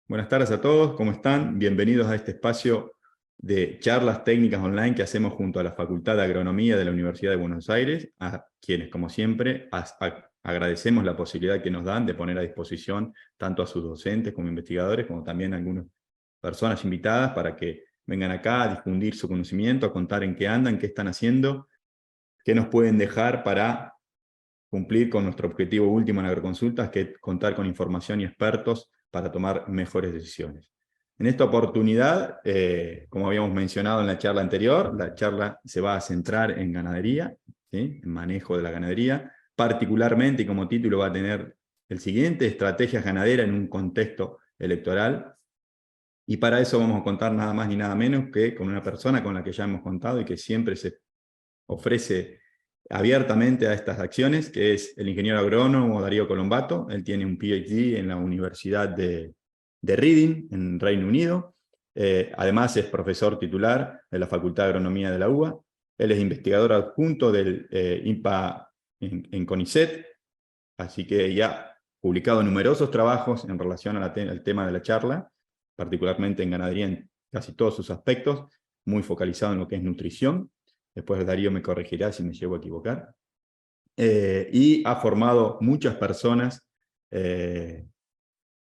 Buenas tardes a todos, ¿cómo están? Bienvenidos a este espacio de charlas técnicas online que hacemos junto a la Facultad de Agronomía de la Universidad de Buenos Aires, a quienes, como siempre, agradecemos la posibilidad que nos dan de poner a disposición tanto a sus docentes como investigadores, como también a algunas personas invitadas para que vengan acá a difundir su conocimiento, a contar en qué andan, qué están haciendo, qué nos pueden dejar para cumplir con nuestro objetivo último en Agroconsultas, que es contar con información y expertos para tomar mejores decisiones. En esta oportunidad, como habíamos mencionado en la charla anterior, la charla se va a centrar en ganadería, ¿sí? En manejo de la ganadería, particularmente, y como título va a tener el siguiente: estrategias ganaderas en un contexto electoral. Y para eso vamos a contar nada más ni nada menos que con una persona con la que ya hemos contado y que siempre se ofrece abiertamente a estas acciones, que es el ingeniero agrónomo Darío Colombato. Él tiene un PhD en la Universidad de Reading, en Reino Unido. Además es profesor titular de la Facultad de Agronomía de la UBA. Él es investigador adjunto del INPA en CONICET, así que ya ha publicado numerosos trabajos en relación al tema de la charla, particularmente en ganadería en casi todos sus aspectos, muy focalizado en lo que es nutrición. Después Darío me corregirá si me llego a equivocar. Y ha formado muchas personas en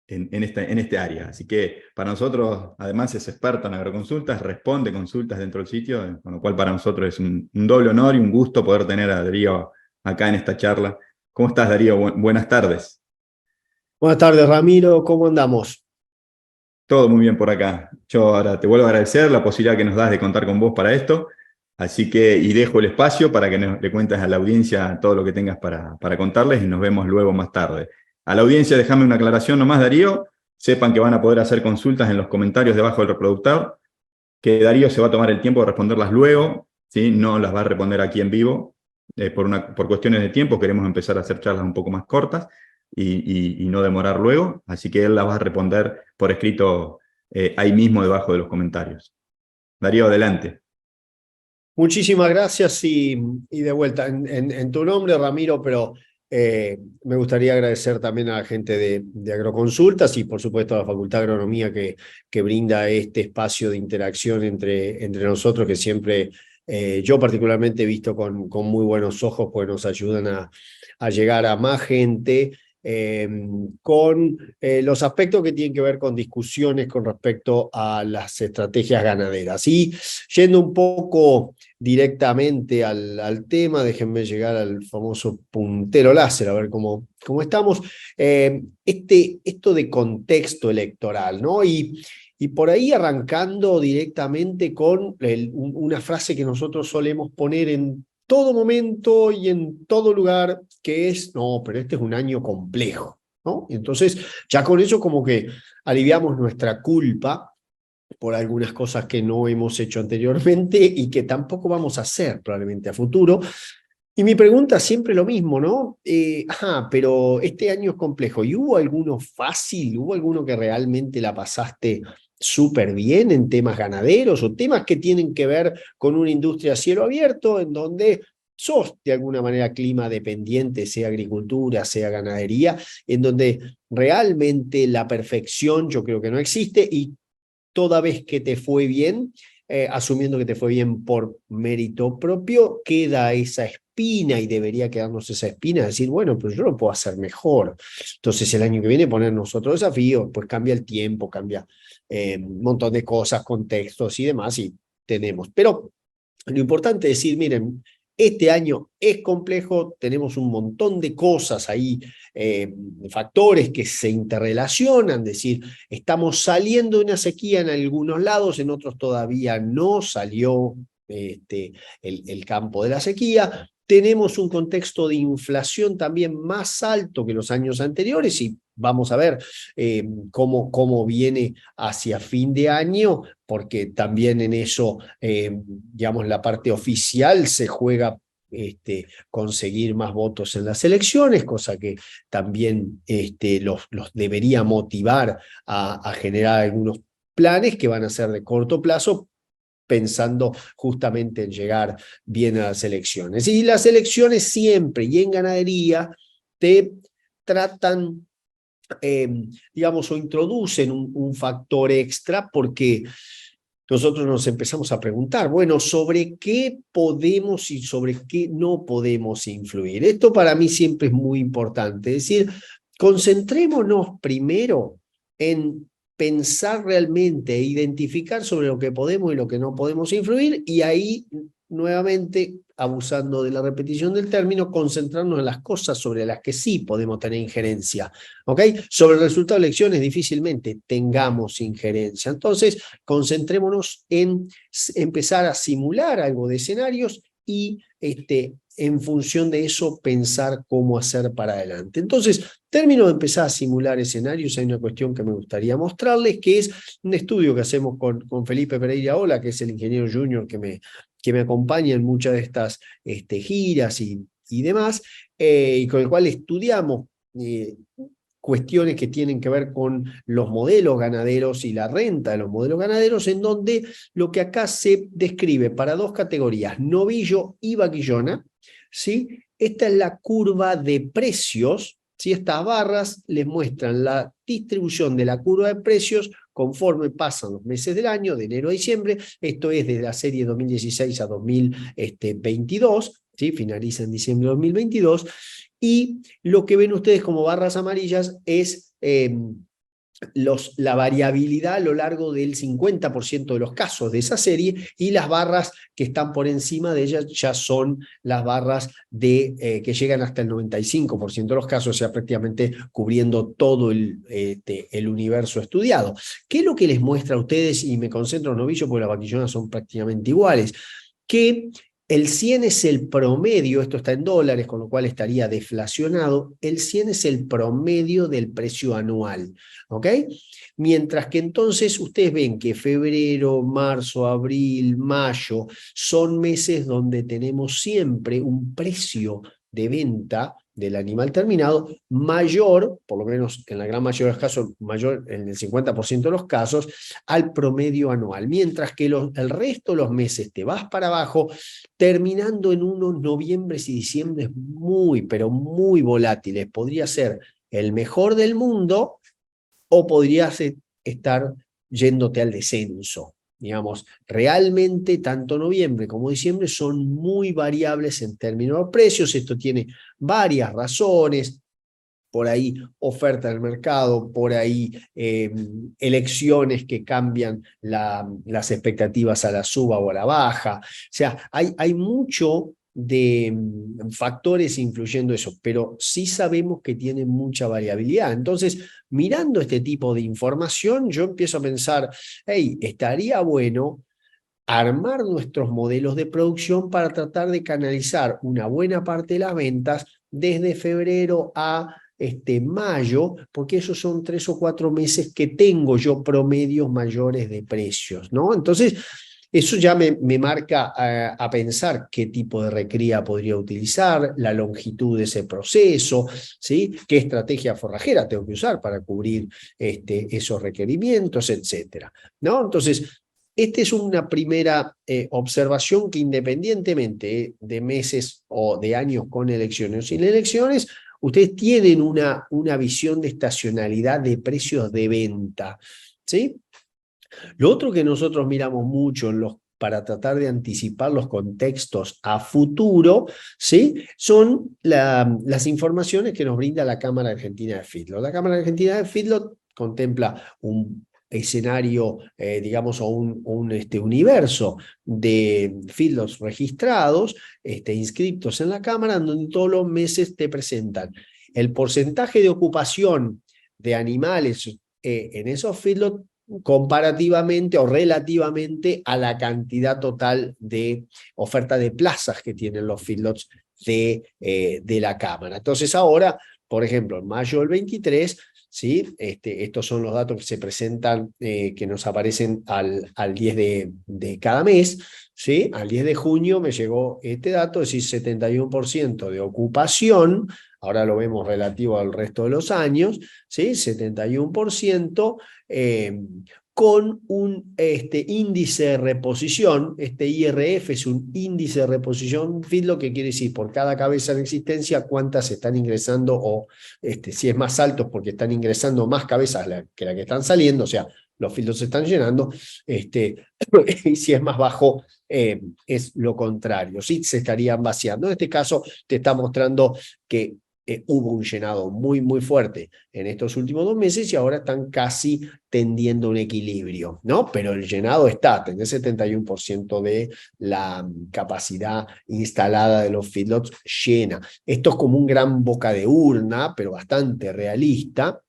este área. Así que para nosotros, además, es experto en agroconsultas, responde consultas dentro del sitio, con lo cual para nosotros es un doble honor y un gusto poder tener a Darío acá en esta charla. ¿Cómo estás, Darío? Buenas tardes. Buenas tardes, Ramiro, ¿cómo andamos? Todo muy bien por acá. Yo ahora te vuelvo a agradecer la posibilidad que nos das de contar con vos para esto. Así que, y dejo el espacio para que le cuentes a la audiencia todo lo que tengas para contarles y nos vemos luego más tarde. A la audiencia, déjame una aclaración nomás, Darío. Sepan que van a poder hacer consultas en los comentarios debajo del reproductor, que Darío se va a tomar el tiempo de responderlas luego, ¿sí? No las va a responder aquí en vivo. Por cuestiones de tiempo queremos empezar a hacer charlas un poco más cortas y no demorar luego, así que él las va a responder por escrito ahí mismo debajo de los comentarios. Darío, adelante. Muchísimas gracias y de vuelta en tu nombre, Ramiro, pero me gustaría agradecer también a la gente de Agroconsultas y por supuesto a la Facultad de Agronomía que brinda este espacio de interacción entre nosotros que siempre yo particularmente he visto con muy buenos ojos, pues nos ayudan a llegar a más gente. Con los aspectos que tienen que ver con discusiones con respecto a las estrategias ganaderas. Y yendo un poco directamente al tema, déjenme llegar al famoso puntero láser, a ver cómo estamos. Esto de contexto electoral, ¿no? Y por ahí arrancando directamente con una frase que nosotros solemos poner en todo momento y en todo lugar, que es, no, pero este es un año complejo, ¿no? Y entonces, ya con eso como que aliviamos nuestra culpa por algunas cosas que no hemos hecho anteriormente y que tampoco vamos a hacer probablemente a futuro. Y mi pregunta siempre lo mismo, ¿no? Pero este año es complejo. ¿Y hubo alguno fácil? ¿Hubo alguno que realmente la pasaste súper bien en temas ganaderos o temas que tienen que ver con una industria a cielo abierto en donde sos de alguna manera clima dependiente, sea agricultura, sea ganadería, en donde realmente la perfección yo creo que no existe y toda vez que te fue bien, asumiendo que te fue bien por mérito propio, queda esa espina y debería quedarnos esa espina, de decir, bueno, pero yo lo puedo hacer mejor. Entonces el año que viene ponernos otro desafío, pues cambia el tiempo, cambia un montón de cosas, contextos y demás, y tenemos. Pero lo importante es decir, miren, este año es complejo, tenemos un montón de cosas ahí, factores que se interrelacionan, es decir, estamos saliendo de una sequía en algunos lados, en otros todavía no salió el campo de la sequía. Tenemos un contexto de inflación también más alto que los años anteriores y vamos a ver cómo viene hacia fin de año, porque también en eso, digamos, la parte oficial se juega conseguir más votos en las elecciones, cosa que también los debería motivar a generar algunos planes que van a ser de corto plazo, pensando justamente en llegar bien a las elecciones. Y las elecciones siempre, y en ganadería, te tratan digamos, o introducen un factor extra porque nosotros nos empezamos a preguntar, bueno, ¿sobre qué podemos y sobre qué no podemos influir? Esto para mí siempre es muy importante, es decir, concentrémonos primero en pensar realmente e identificar sobre lo que podemos y lo que no podemos influir, y ahí nuevamente, abusando de la repetición del término, concentrarnos en las cosas sobre las que sí podemos tener injerencia. ¿Ok? Sobre el resultado de elecciones difícilmente tengamos injerencia. Entonces, concentrémonos en empezar a simular algo de escenarios y en función de eso pensar cómo hacer para adelante. Entonces, termino de empezar a simular escenarios. Hay una cuestión que me gustaría mostrarles, que es un estudio que hacemos con Felipe Pereira Ola, que es el ingeniero junior que me acompaña en muchas de estas giras y demás, y con el cual estudiamos cuestiones que tienen que ver con los modelos ganaderos y la renta de los modelos ganaderos, en donde lo que acá se describe para dos categorías, novillo y vaquillona, ¿sí? Esta es la curva de precios, ¿sí? Estas barras les muestran la distribución de la curva de precios conforme pasan los meses del año, de enero a diciembre. Esto es desde la serie 2016 a 2022, ¿sí? Finaliza en diciembre de 2022. Y lo que ven ustedes como barras amarillas es la variabilidad a lo largo del 50% de los casos de esa serie, y las barras que están por encima de ellas ya son las barras que llegan hasta el 95% de los casos, o sea, prácticamente cubriendo todo el universo estudiado. ¿Qué es lo que les muestra a ustedes? Y me concentro en novillo porque las vaquillonas son prácticamente iguales. Que el 100 es el promedio, esto está en dólares, con lo cual estaría deflacionado. El 100 es el promedio del precio anual, ¿ok? Mientras que entonces ustedes ven que febrero, marzo, abril, mayo son meses donde tenemos siempre un precio de venta del animal terminado mayor, por lo menos en la gran mayoría de los casos, mayor en el 50% de los casos, al promedio anual, mientras que el resto de los meses te vas para abajo, terminando en unos noviembres y diciembres muy, pero muy volátiles. Podría ser el mejor del mundo o podrías estar yéndote al descenso. Digamos, realmente tanto noviembre como diciembre son muy variables en términos de precios. Esto tiene varias razones. Por ahí oferta del mercado, por ahí elecciones que cambian las expectativas a la suba o a la baja. O sea, hay mucho de factores influyendo eso, pero sí sabemos que tiene mucha variabilidad. Entonces, mirando este tipo de información, yo empiezo a pensar, hey, estaría bueno armar nuestros modelos de producción para tratar de canalizar una buena parte de las ventas desde febrero a mayo, porque esos son 3 o 4 meses que tengo yo promedios mayores de precios, ¿no? Entonces, eso ya me marca a pensar qué tipo de recría podría utilizar, la longitud de ese proceso, ¿sí? Qué estrategia forrajera tengo que usar para cubrir esos requerimientos, etcétera, ¿no? Entonces, esta es una primera observación que, independientemente de meses o de años con elecciones o sin elecciones, ustedes tienen una visión de estacionalidad de precios de venta, ¿sí? Lo otro que nosotros miramos mucho para tratar de anticipar los contextos a futuro, ¿sí? Son las informaciones que nos brinda la Cámara Argentina de Feedlot. La Cámara Argentina de Feedlot contempla un escenario, digamos, o un universo de feedlots registrados, inscriptos en la Cámara, donde todos los meses te presentan el porcentaje de ocupación de animales en esos feedlots comparativamente o relativamente a la cantidad total de oferta de plazas que tienen los feedlots de la Cámara. Entonces ahora, por ejemplo, en mayo del 23, ¿sí? Estos son los datos que se presentan, que nos aparecen al 10 de cada mes, ¿sí? Al 10 de junio me llegó este dato, es decir, 71% de ocupación. Ahora lo vemos relativo al resto de los años, ¿sí? 71%, con un índice de reposición. Este IRF es un índice de reposición feedlot, que quiere decir por cada cabeza en existencia cuántas están ingresando, o si es más alto es porque están ingresando más cabezas que la que están saliendo, o sea, los feedlots se están llenando, y si es más bajo es lo contrario, ¿sí? Se estarían vaciando. En este caso te está mostrando que hubo un llenado muy, muy fuerte en estos últimos 2 meses y ahora están casi tendiendo a un equilibrio, ¿no? Pero el llenado está, tenés 71% de la capacidad instalada de los feedlots llena. Esto es como un gran boca de urna, pero bastante realista,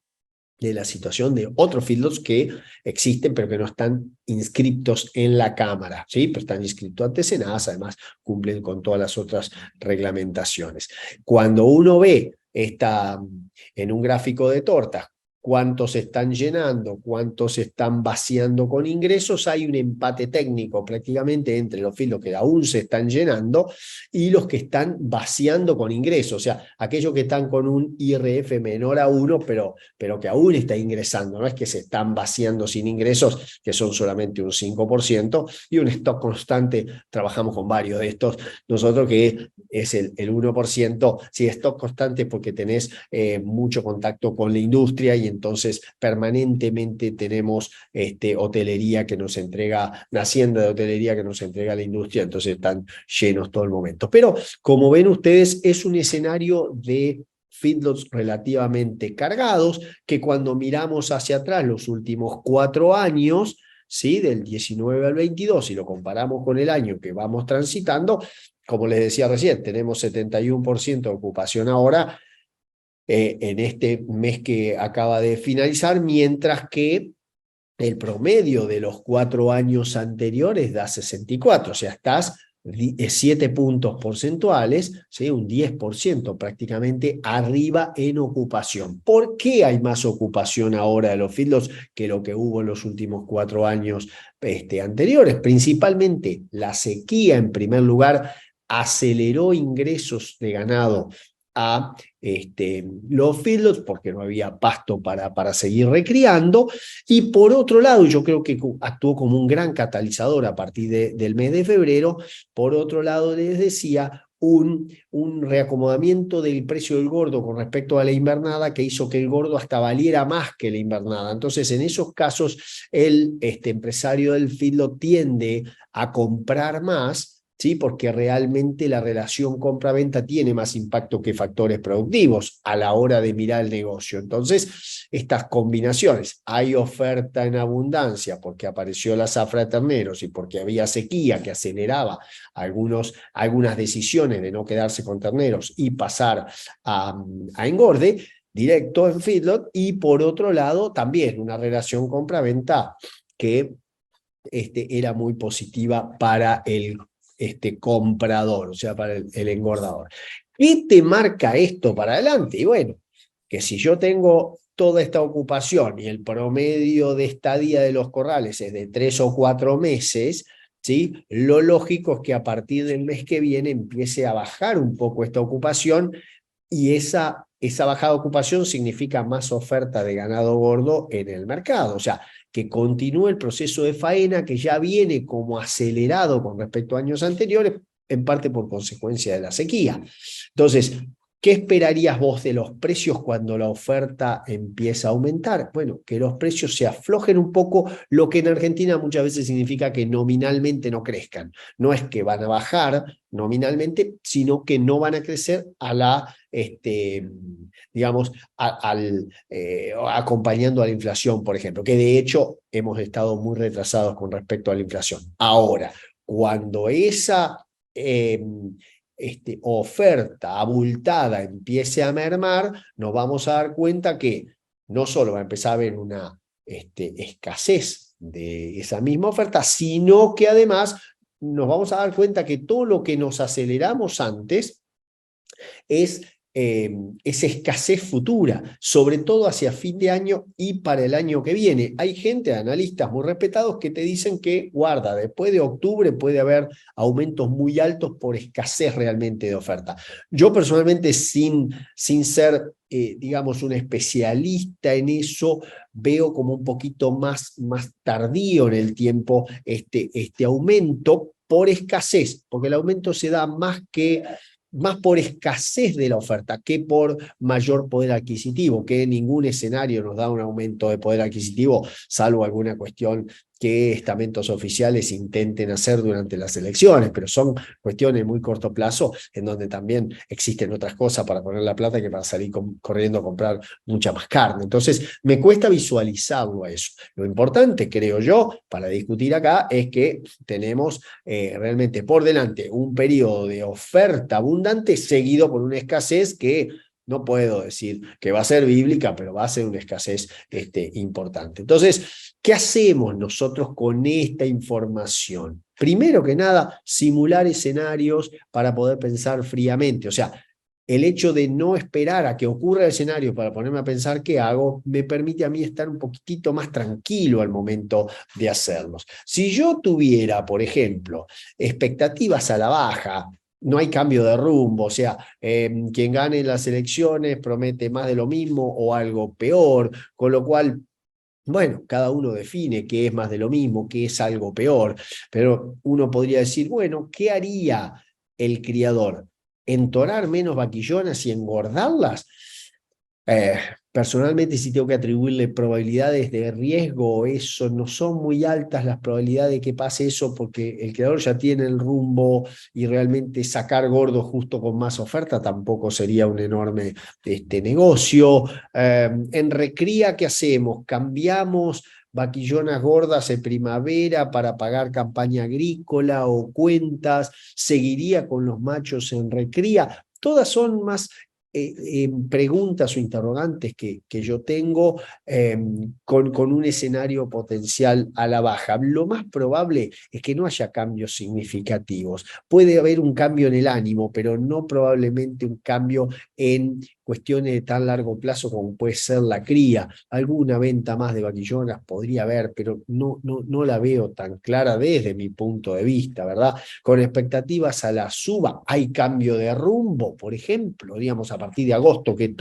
de la situación de otros feedlots que existen pero que no están inscriptos en la Cámara, ¿sí? Pero están inscritos ante SENASA, además cumplen con todas las otras reglamentaciones. Cuando uno ve en un gráfico de tortas cuántos están llenando, cuántos están vaciando con ingresos, hay un empate técnico prácticamente entre los feedlots que aún se están llenando y los que están vaciando con ingresos, o sea, aquellos que están con un IRF menor a 1, pero que aún está ingresando, no es que se están vaciando sin ingresos, que son solamente un 5%, y un stock constante, trabajamos con varios de estos, nosotros, que es el 1%, si stock constante es porque tenés mucho contacto con la industria y entonces permanentemente tenemos hotelería que nos entrega, una hacienda de hotelería que nos entrega la industria, entonces están llenos todo el momento. Pero como ven ustedes, es un escenario de feedlots relativamente cargados, que cuando miramos hacia atrás los últimos 4 años, ¿sí? Del 19 al 22, y lo comparamos con el año que vamos transitando, como les decía recién, tenemos 71% de ocupación ahora, en este mes que acaba de finalizar, mientras que el promedio de los 4 años anteriores da 64, o sea, estás 7 puntos porcentuales, ¿sí? Un 10% prácticamente arriba en ocupación. ¿Por qué hay más ocupación ahora de los feedlots que lo que hubo en los últimos 4 años anteriores? Principalmente la sequía, en primer lugar, aceleró ingresos de ganado a los feedlots porque no había pasto para seguir recriando, y por otro lado, yo creo que actuó como un gran catalizador a partir del mes de febrero. Por otro lado, les decía, un reacomodamiento del precio del gordo con respecto a la invernada, que hizo que el gordo hasta valiera más que la invernada. Entonces, en esos casos, el empresario del feedlot tiende a comprar más, ¿sí? Porque realmente la relación compra-venta tiene más impacto que factores productivos a la hora de mirar el negocio. Entonces, estas combinaciones, hay oferta en abundancia porque apareció la zafra de terneros y porque había sequía que aceleraba algunas decisiones de no quedarse con terneros y pasar a engorde directo en feedlot, y por otro lado también una relación compra-venta que era muy positiva para el comprador, o sea, para el engordador. ¿Qué te marca esto para adelante? Y bueno, que si yo tengo toda esta ocupación y el promedio de estadía de los corrales es de 3 o 4 meses, ¿sí? Lo lógico es que a partir del mes que viene empiece a bajar un poco esta ocupación, y esa bajada de ocupación significa más oferta de ganado gordo en el mercado, o sea, que continúe el proceso de faena que ya viene como acelerado con respecto a años anteriores, en parte por consecuencia de la sequía. Entonces, ¿qué esperarías vos de los precios cuando la oferta empieza a aumentar? Bueno, que los precios se aflojen un poco, lo que en Argentina muchas veces significa que nominalmente no crezcan. No es que van a bajar nominalmente, sino que no van a crecer a la, digamos, acompañando a la inflación, por ejemplo, que de hecho hemos estado muy retrasados con respecto a la inflación. Ahora, cuando esa oferta abultada empiece a mermar, nos vamos a dar cuenta que no solo va a empezar a haber una escasez de esa misma oferta, sino que además nos vamos a dar cuenta que todo lo que nos aceleramos antes es escasez futura, sobre todo hacia fin de año y para el año que viene. Hay gente, analistas muy respetados, que te dicen que, guarda, después de octubre puede haber aumentos muy altos por escasez realmente de oferta. Yo personalmente, sin ser digamos, un especialista en eso, veo como un poquito más tardío en el tiempo este aumento por escasez, porque el aumento se da más por escasez de la oferta que por mayor poder adquisitivo, que ningún escenario nos da un aumento de poder adquisitivo, salvo alguna cuestión que estamentos oficiales intenten hacer durante las elecciones, pero son cuestiones de muy corto plazo, en donde también existen otras cosas para poner la plata que para salir corriendo a comprar mucha más carne. Entonces, me cuesta visualizarlo a eso. Lo importante, creo yo, para discutir acá, es que tenemos realmente por delante un periodo de oferta abundante seguido por una escasez que no puedo decir que va a ser bíblica, pero va a ser una escasez importante. Entonces, ¿qué hacemos nosotros con esta información? Primero que nada, simular escenarios para poder pensar fríamente. O sea, el hecho de no esperar a que ocurra el escenario para ponerme a pensar qué hago, me permite a mí estar un poquitito más tranquilo al momento de hacerlos. Si yo tuviera, por ejemplo, expectativas a la baja, no hay cambio de rumbo, o sea, quien gane las elecciones promete más de lo mismo o algo peor, con lo cual, bueno, cada uno define qué es más de lo mismo, qué es algo peor, pero uno podría decir, bueno, ¿qué haría el criador? ¿Entonar menos vaquillonas y engordarlas? Eh, Personalmente, si tengo que atribuirle probabilidades de riesgo, eso no son muy altas las probabilidades de que pase eso, porque el creador ya tiene el rumbo y realmente sacar gordo justo con más oferta tampoco sería un enorme negocio. En recría, ¿qué hacemos? Cambiamos vaquillonas gordas en primavera para pagar campaña agrícola o cuentas, seguiría con los machos en recría. Todas son más preguntas o interrogantes que yo tengo con un escenario potencial a la baja. Lo más probable es que no haya cambios significativos. Puede haber un cambio en el ánimo, pero no probablemente un cambio en cuestiones de tan largo plazo como puede ser la cría. Alguna venta más de vaquillonas podría haber, pero no la veo tan clara desde mi punto de vista, ¿verdad? Con expectativas a la suba, hay cambio de rumbo, por ejemplo, digamos, a partir de agosto, que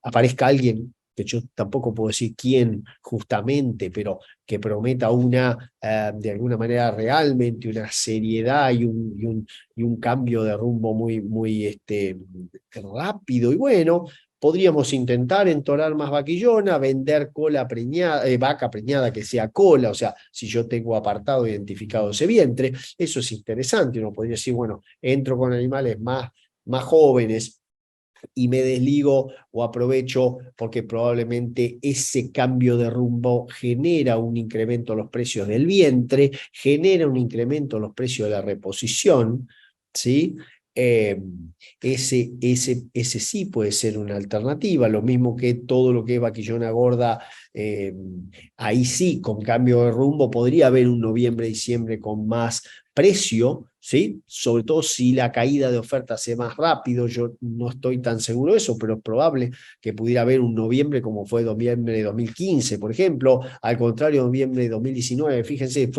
aparezca alguien, que yo tampoco puedo decir quién justamente, pero que prometa de alguna manera realmente una seriedad y un cambio de rumbo muy rápido. Y bueno, podríamos intentar entonar más vaquillona, vender cola preñada, vaca preñada que sea cola, o sea, si yo tengo apartado, identificado ese vientre, eso es interesante. Uno podría decir, bueno, entro con animales más jóvenes y me desligo o aprovecho porque probablemente ese cambio de rumbo genera un incremento en los precios del vientre, genera un incremento en los precios de la reposición, ¿sí? Ese sí puede ser una alternativa, lo mismo que todo lo que es vaquillona gorda, ahí sí, con cambio de rumbo, podría haber un noviembre-diciembre con más precio, ¿sí? Sobre todo si la caída de oferta sea más rápido, yo no estoy tan seguro de eso, pero es probable que pudiera haber un noviembre como fue noviembre de 2015, por ejemplo, al contrario, noviembre de 2019, fíjense,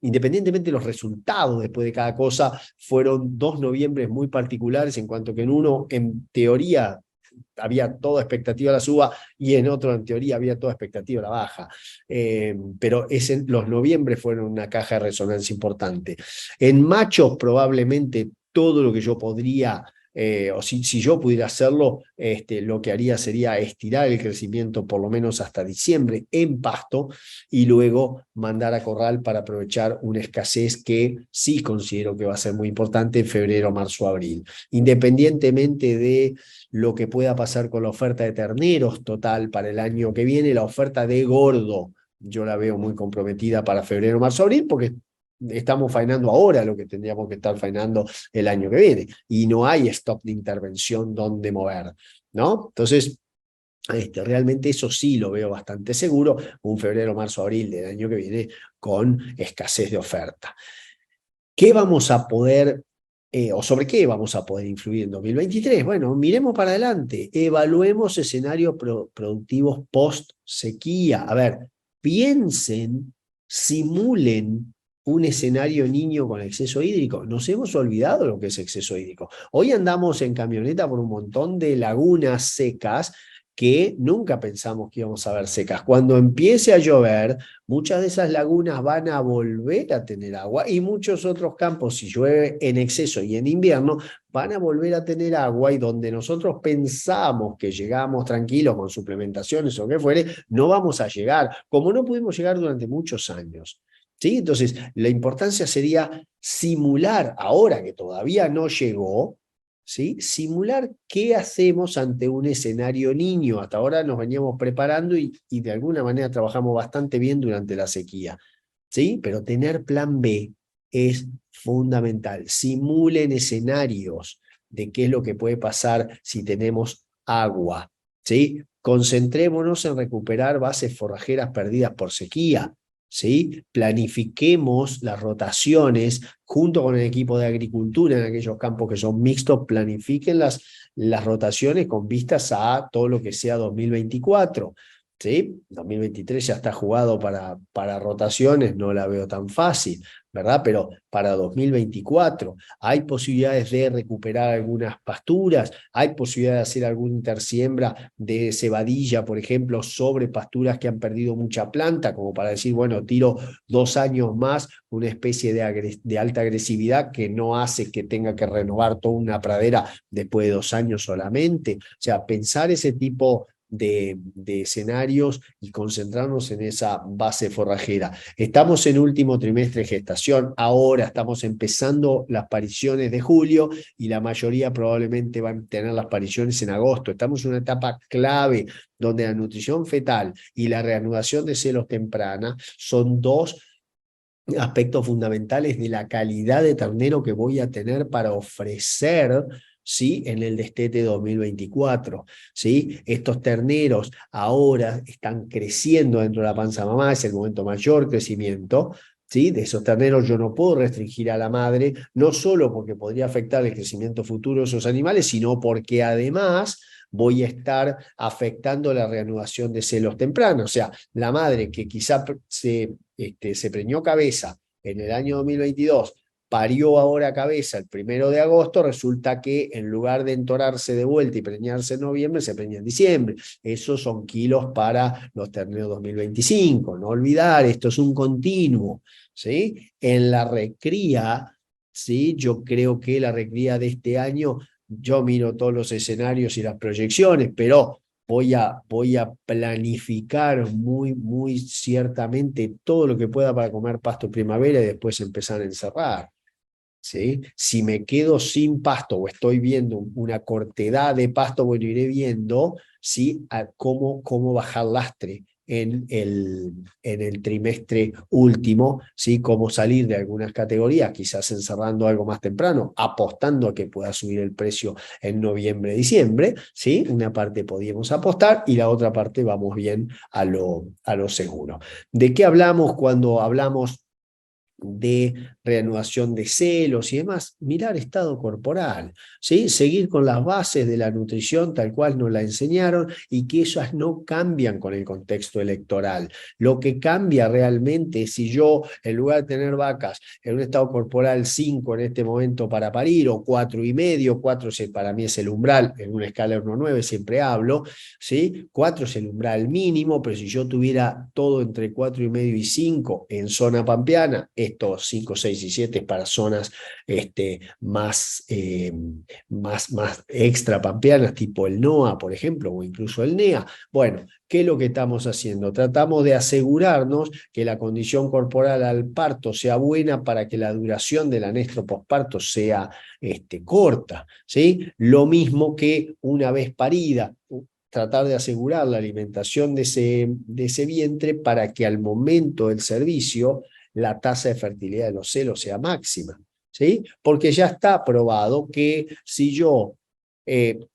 independientemente de los resultados después de cada cosa, fueron 2 noviembres muy particulares, en cuanto que en uno, en teoría, había toda expectativa a la suba y en otro, en teoría, había toda expectativa a la baja. Pero los noviembre fueron una caja de resonancia importante. En machos, probablemente todo lo que yo podría, o si yo pudiera hacerlo, lo que haría sería estirar el crecimiento por lo menos hasta diciembre en pasto y luego mandar a corral para aprovechar una escasez que sí considero que va a ser muy importante en febrero, marzo, abril. Independientemente de lo que pueda pasar con la oferta de terneros total para el año que viene, la oferta de gordo, yo la veo muy comprometida para febrero, marzo, abril, porque estamos faenando ahora lo que tendríamos que estar faenando el año que viene, y no hay stock de intervención donde mover, ¿no? Entonces, realmente eso sí lo veo bastante seguro, un febrero, marzo, abril del año que viene con escasez de oferta. ¿Qué vamos a poder o sobre qué vamos a poder influir en 2023? Bueno, miremos para adelante, evaluemos escenarios productivos post sequía. A ver, piensen, simulen un escenario niño con exceso hídrico. Nos hemos olvidado lo que es exceso hídrico. Hoy andamos en camioneta por un montón de lagunas secas que nunca pensamos que íbamos a ver secas. Cuando empiece a llover, muchas de esas lagunas van a volver a tener agua y muchos otros campos, si llueve en exceso y en invierno, van a volver a tener agua y donde nosotros pensamos que llegamos tranquilos con suplementaciones o qué fuere, no vamos a llegar, como no pudimos llegar durante muchos años. ¿Sí? Entonces, la importancia sería simular, ahora que todavía no llegó, ¿sí? Simular qué hacemos ante un escenario niño. Hasta ahora nos veníamos preparando y de alguna manera trabajamos bastante bien durante la sequía, ¿sí? Pero tener plan B es fundamental. Simulen escenarios de qué es lo que puede pasar si tenemos agua, ¿sí? Concentrémonos en recuperar bases forrajeras perdidas por sequía, ¿sí? Planifiquemos las rotaciones junto con el equipo de agricultura en aquellos campos que son mixtos, planifiquen las rotaciones con vistas a todo lo que sea 2024. ¿Sí? 2023 ya está jugado para rotaciones, no la veo tan fácil, ¿verdad? Pero para 2024 hay posibilidades de recuperar algunas pasturas, hay posibilidad de hacer alguna intersiembra de cebadilla, por ejemplo, sobre pasturas que han perdido mucha planta, como para decir, bueno, tiro 2 años más, una especie de alta agresividad que no hace que tenga que renovar toda una pradera después de 2 años solamente. O sea, pensar ese tipo de escenarios y concentrarnos en esa base forrajera. Estamos en último trimestre de gestación, ahora estamos empezando las pariciones de julio y la mayoría probablemente van a tener las pariciones en agosto. Estamos en una etapa clave donde la nutrición fetal y la reanudación de celos temprana son dos aspectos fundamentales de la calidad de ternero que voy a tener para ofrecer, ¿sí? En el destete 2024, ¿sí? Estos terneros ahora están creciendo dentro de la panza mamá, es el momento mayor crecimiento, ¿sí? De esos terneros yo no puedo restringir a la madre, no solo porque podría afectar el crecimiento futuro de esos animales, sino porque además voy a estar afectando la reanudación de celos tempranos. O sea, la madre que quizá se preñó cabeza en el año 2022, parió ahora cabeza el 1 de agosto, resulta que en lugar de entorarse de vuelta y preñarse en noviembre, se preña en diciembre. Esos son kilos para los terneros 2025. No olvidar, esto es un continuo, ¿sí? En la recría, ¿sí? Yo creo que la recría de este año, yo miro todos los escenarios y las proyecciones, pero voy a planificar muy ciertamente todo lo que pueda para comer pasto en primavera y después empezar a encerrar. ¿Sí? Si me quedo sin pasto o estoy viendo una cortedad de pasto, bueno, iré viendo, ¿sí? cómo bajar lastre en el trimestre último, ¿sí? Cómo salir de algunas categorías, quizás encerrando algo más temprano, apostando a que pueda subir el precio en noviembre, diciembre, ¿sí? Una parte podíamos apostar y la otra parte vamos bien a lo seguro. ¿De qué hablamos cuando hablamos de reanudación de celos y demás? Mirar estado corporal, ¿sí? Seguir con las bases de la nutrición tal cual nos la enseñaron y que esas no cambian con el contexto electoral. Lo que cambia realmente es si yo, en lugar de tener vacas en un estado corporal 5 en este momento para parir, o 4,5, 4 para mí es el umbral, en una escala de 1,9 siempre hablo, ¿sí? 4 es el umbral mínimo, pero si yo tuviera todo entre 4,5 y 5 en zona pampeana, estos 5, 6 y 7 para zonas más extra pampeanas, tipo el NOA, por ejemplo, o incluso el NEA. Bueno, ¿qué es lo que estamos haciendo? Tratamos de asegurarnos que la condición corporal al parto sea buena para que la duración del anestro posparto sea corta, ¿sí? Lo mismo que una vez parida, tratar de asegurar la alimentación de ese vientre para que al momento del servicio la tasa de fertilidad de los celos sea máxima, ¿sí? Porque ya está probado que si yo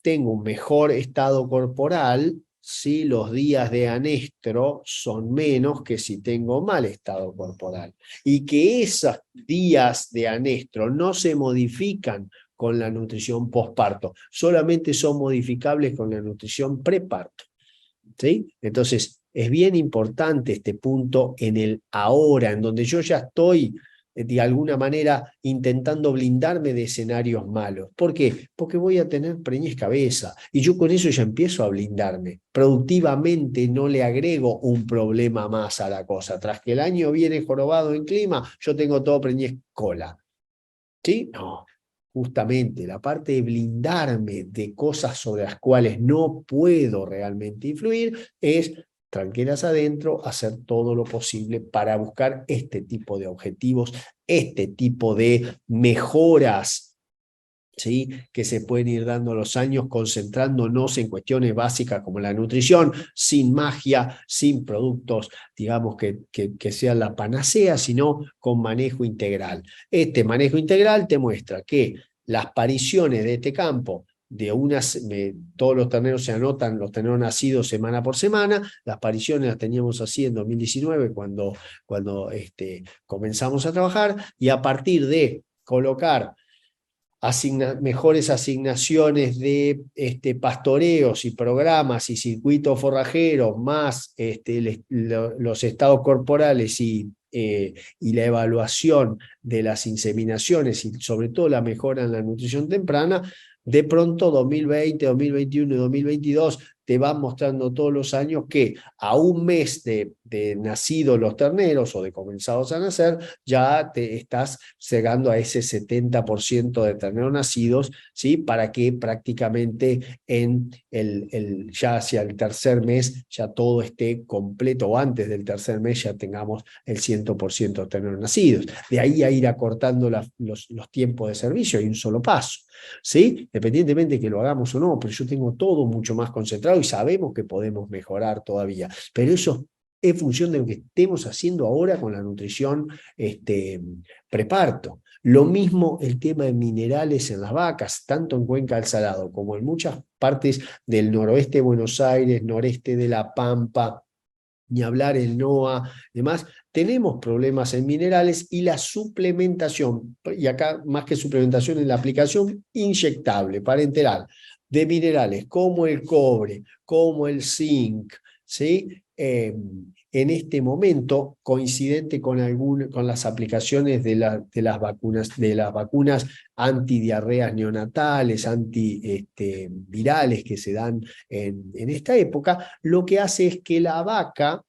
tengo un mejor estado corporal, ¿sí? Los días de anestro son menos que si tengo mal estado corporal. Y que esos días de anestro no se modifican con la nutrición posparto, solamente son modificables con la nutrición preparto, ¿sí? Entonces, es bien importante este punto en el ahora, en donde yo ya estoy de alguna manera intentando blindarme de escenarios malos. ¿Por qué? Porque voy a tener preñez cabeza y yo con eso ya empiezo a blindarme. Productivamente no le agrego un problema más a la cosa. Tras que el año viene jorobado en clima, yo tengo todo preñez cola. ¿Sí? No. Justamente la parte de blindarme de cosas sobre las cuales no puedo realmente influir es tranquilas adentro, hacer todo lo posible para buscar este tipo de objetivos, este tipo de mejoras, ¿sí? Que se pueden ir dando los años concentrándonos en cuestiones básicas como la nutrición, sin magia, sin productos, digamos, que sean la panacea, sino con manejo integral. Este manejo integral te muestra que las pariciones de este campo todos los terneros se anotan, los terneros nacidos semana por semana, las pariciones las teníamos así en 2019 cuando comenzamos a trabajar, y a partir de colocar mejores asignaciones de pastoreos y programas y circuitos forrajeros, más los estados corporales y la evaluación de las inseminaciones y sobre todo la mejora en la nutrición temprana, de pronto 2020, 2021 y 2022 te van mostrando todos los años que a un mes de nacidos los terneros o de comenzados a nacer, ya te estás llegando a ese 70% de terneros nacidos, ¿sí? Para que prácticamente ya hacia el tercer mes ya todo esté completo, o antes del tercer mes ya tengamos el 100% de terneros nacidos. De ahí a ir acortando los tiempos de servicio hay un solo paso, ¿sí? Independientemente de que lo hagamos o no, pero yo tengo todo mucho más concentrado y sabemos que podemos mejorar todavía, pero eso es función de lo que estemos haciendo ahora con la nutrición preparto. Lo mismo el tema de minerales en las vacas, tanto en Cuenca del Salado como en muchas partes del noroeste de Buenos Aires, noreste de La Pampa, ni hablar el NOA, demás, tenemos problemas en minerales y la suplementación, y acá más que suplementación en la aplicación inyectable, parenteral, de minerales como el cobre, como el zinc, ¿sí? En este momento, coincidente con las aplicaciones de las vacunas antidiarreas neonatales, antivirales que se dan en esta época, lo que hace es que la vaca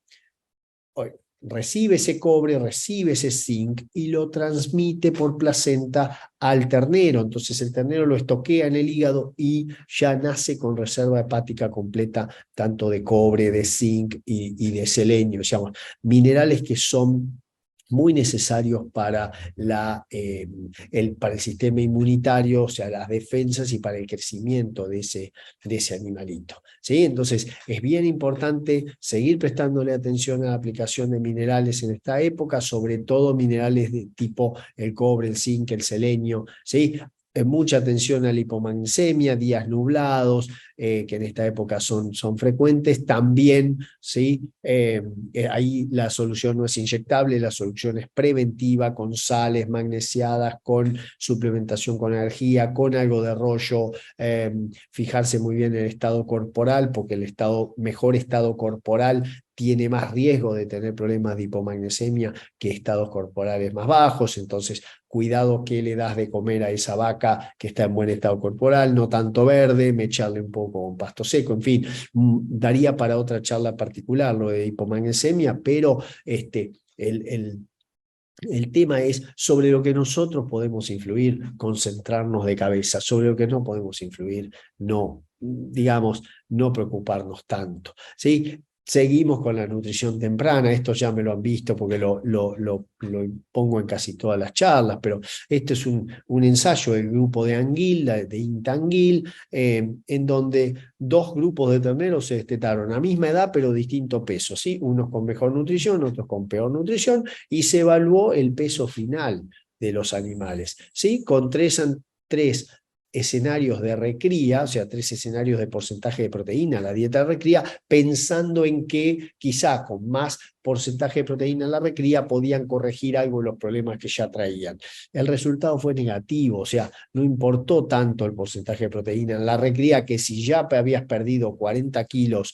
recibe ese cobre, recibe ese zinc y lo transmite por placenta al ternero. Entonces el ternero lo estoquea en el hígado y ya nace con reserva hepática completa, tanto de cobre, de zinc y de selenio, digamos, minerales que son muy necesarios para el sistema inmunitario, o sea, las defensas y para el crecimiento de ese animalito, ¿sí? Entonces, es bien importante seguir prestándole atención a la aplicación de minerales en esta época, sobre todo minerales de tipo el cobre, el zinc, el selenio, ¿sí? Mucha atención a la hipomagnesemia, días nublados, que en esta época son frecuentes. También, ¿sí? Ahí la solución no es inyectable, la solución es preventiva, con sales magnesiadas, con suplementación con energía, con algo de rollo, fijarse muy bien en el estado corporal, porque el mejor estado corporal tiene más riesgo de tener problemas de hipomagnesemia que estados corporales más bajos. Entonces, cuidado qué le das de comer a esa vaca que está en buen estado corporal, no tanto verde, echarle un poco con pasto seco, en fin, daría para otra charla particular lo de hipomagnesemia, pero el tema es sobre lo que nosotros podemos influir, concentrarnos de cabeza, sobre lo que no podemos influir, no, digamos, no preocuparnos tanto, ¿sí? Seguimos con la nutrición temprana, esto ya me lo han visto porque lo pongo en casi todas las charlas, pero este es un ensayo del grupo de Anguil, de Intanguil, en donde dos grupos de terneros se destetaron a misma edad pero distinto peso, ¿sí? Unos con mejor nutrición, otros con peor nutrición, y se evaluó el peso final de los animales, ¿sí? Con tres escenarios de recría, o sea, 3 escenarios de porcentaje de proteína, la dieta de recría, pensando en que quizá con más porcentaje de proteína en la recría podían corregir algo de los problemas que ya traían. El resultado fue negativo, o sea, no importó tanto el porcentaje de proteína en la recría, que si ya habías perdido 40 kilos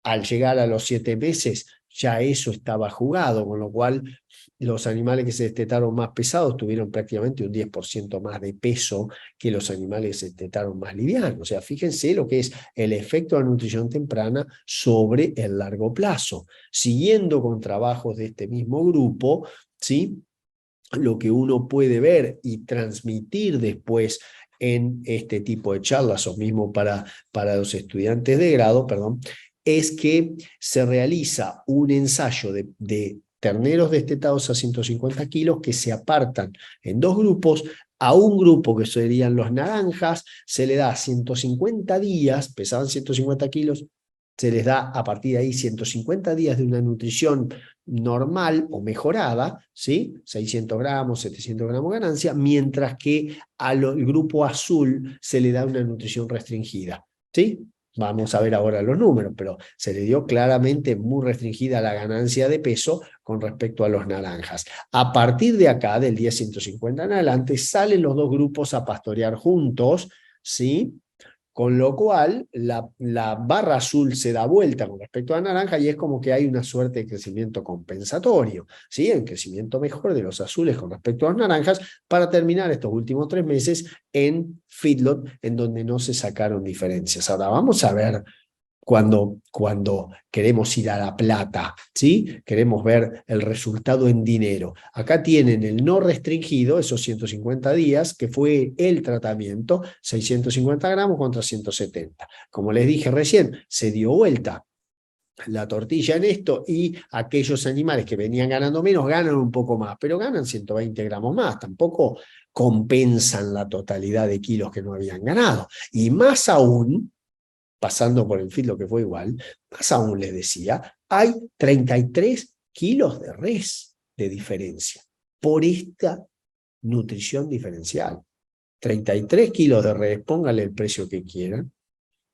al llegar a los 7 meses, ya eso estaba jugado, con lo cual los animales que se destetaron más pesados tuvieron prácticamente un 10% más de peso que los animales que se destetaron más livianos. O sea, fíjense lo que es el efecto de la nutrición temprana sobre el largo plazo. Siguiendo con trabajos de este mismo grupo, ¿sí? Lo que uno puede ver y transmitir después en este tipo de charlas o mismo para los estudiantes de grado, perdón, es que se realiza un ensayo de terneros destetados a 150 kilos que se apartan en dos grupos. A un grupo, que serían los naranjas, se le da 150 días, pesaban 150 kilos, se les da a partir de ahí 150 días de una nutrición normal o mejorada, ¿sí? 600 gramos, 700 gramos de ganancia, mientras que al grupo azul se le da una nutrición restringida, ¿sí? Vamos a ver ahora los números, pero se le dio claramente muy restringida la ganancia de peso con respecto a los naranjas. A partir de acá, del día 150 en adelante, salen los dos grupos a pastorear juntos, ¿sí? Con lo cual, la barra azul se da vuelta con respecto a la naranja y es como que hay una suerte de crecimiento compensatorio, ¿sí? El crecimiento mejor de los azules con respecto a los naranjas para terminar estos últimos 3 meses en feedlot, en donde no se sacaron diferencias. Ahora vamos a ver cuando queremos ir a la plata, ¿sí? Queremos ver el resultado en dinero. Acá tienen el no restringido, esos 150 días, que fue el tratamiento, 650 gramos contra 170. Como les dije recién, se dio vuelta la tortilla en esto y aquellos animales que venían ganando menos ganan un poco más, pero ganan 120 gramos más, tampoco compensan la totalidad de kilos que no habían ganado. Y más aún, pasando por el feedlot que fue igual, más aún les decía, hay 33 kilos de res de diferencia por esta nutrición diferencial. 33 kilos de res, póngale el precio que quieran,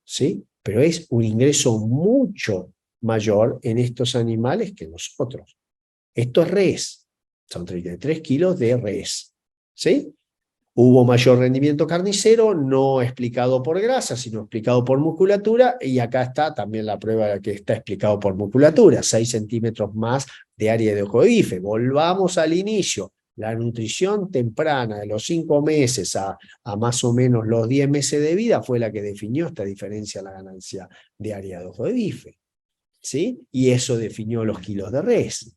¿sí? Pero es un ingreso mucho mayor en estos animales que nosotros. Esto es res, son 33 kilos de res, ¿sí? Hubo mayor rendimiento carnicero, no explicado por grasa, sino explicado por musculatura, y acá está también la prueba que está explicado por musculatura, 6 centímetros más de área de ojo de bife. Volvamos al inicio, la nutrición temprana de los 5 meses a más o menos los 10 meses de vida fue la que definió esta diferencia en la ganancia de área de ojo de bife, ¿sí? Y eso definió los kilos de res.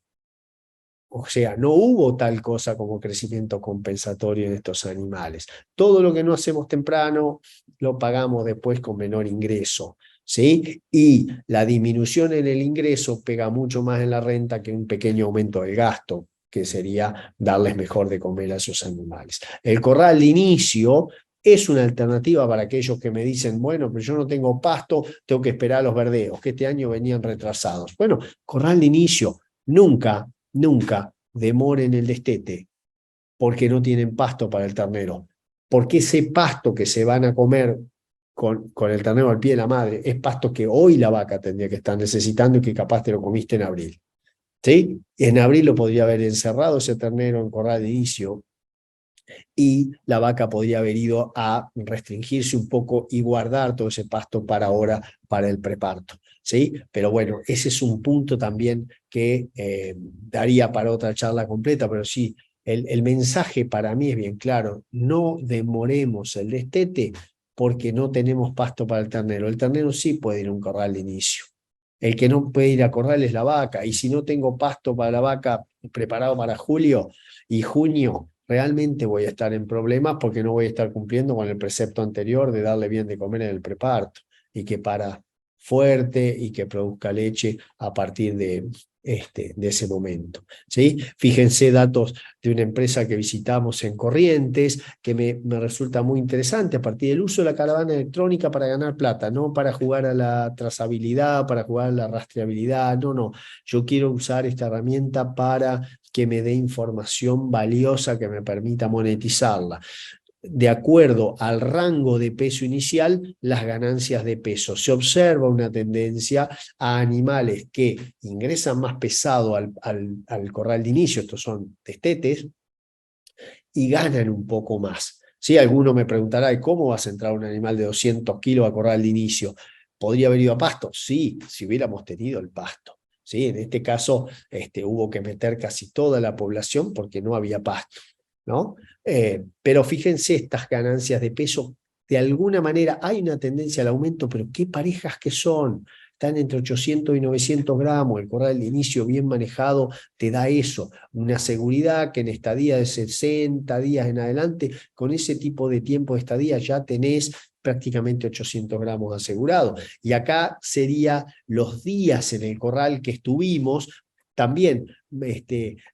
O sea, no hubo tal cosa como crecimiento compensatorio en estos animales. Todo lo que no hacemos temprano lo pagamos después con menor ingreso, ¿sí? Y la disminución en el ingreso pega mucho más en la renta que un pequeño aumento del gasto, que sería darles mejor de comer a esos animales. El corral de inicio es una alternativa para aquellos que me dicen, bueno, pero yo no tengo pasto, tengo que esperar a los verdeos, que este año venían retrasados. Bueno, corral de inicio, nunca demoren el destete porque no tienen pasto para el ternero. Porque ese pasto que se van a comer con el ternero al pie de la madre es pasto que hoy la vaca tendría que estar necesitando y que capaz te lo comiste en abril, ¿sí? En abril lo podría haber encerrado ese ternero en corral de inicio y la vaca podría haber ido a restringirse un poco y guardar todo ese pasto para ahora, para el preparto, ¿sí? Pero bueno, ese es un punto también que daría para otra charla completa, pero sí, el mensaje para mí es bien claro, no demoremos el destete porque no tenemos pasto para el ternero. El ternero sí puede ir a un corral de inicio. El que no puede ir a corral es la vaca, y si no tengo pasto para la vaca preparado para julio y junio, realmente voy a estar en problemas porque no voy a estar cumpliendo con el precepto anterior de darle bien de comer en el preparto y que para fuerte y que produzca leche a partir de ese momento, ¿sí? Fíjense datos de una empresa que visitamos en Corrientes que me resulta muy interesante a partir del uso de la caravana electrónica para ganar plata, no para jugar a la trazabilidad, para jugar a la rastreabilidad, no. Yo quiero usar esta herramienta para que me dé información valiosa que me permita monetizarla. De acuerdo al rango de peso inicial, las ganancias de peso. Se observa una tendencia a animales que ingresan más pesado al corral de inicio, estos son destetes, y ganan un poco más. ¿Sí? Alguno me preguntará, ¿cómo vas a entrar un animal de 200 kilos a corral de inicio? ¿Podría haber ido a pasto? Sí, si hubiéramos tenido el pasto. ¿sí? En este caso hubo que meter casi toda la población porque no había pasto, ¿no? Pero fíjense estas ganancias de peso, de alguna manera hay una tendencia al aumento, pero qué parejas que son. Están entre 800 y 900 gramos, el corral de inicio bien manejado te da eso, una seguridad que en estadía de 60 días en adelante, con ese tipo de tiempo de estadía ya tenés prácticamente 800 gramos asegurados. Y acá sería los días en el corral que estuvimos, también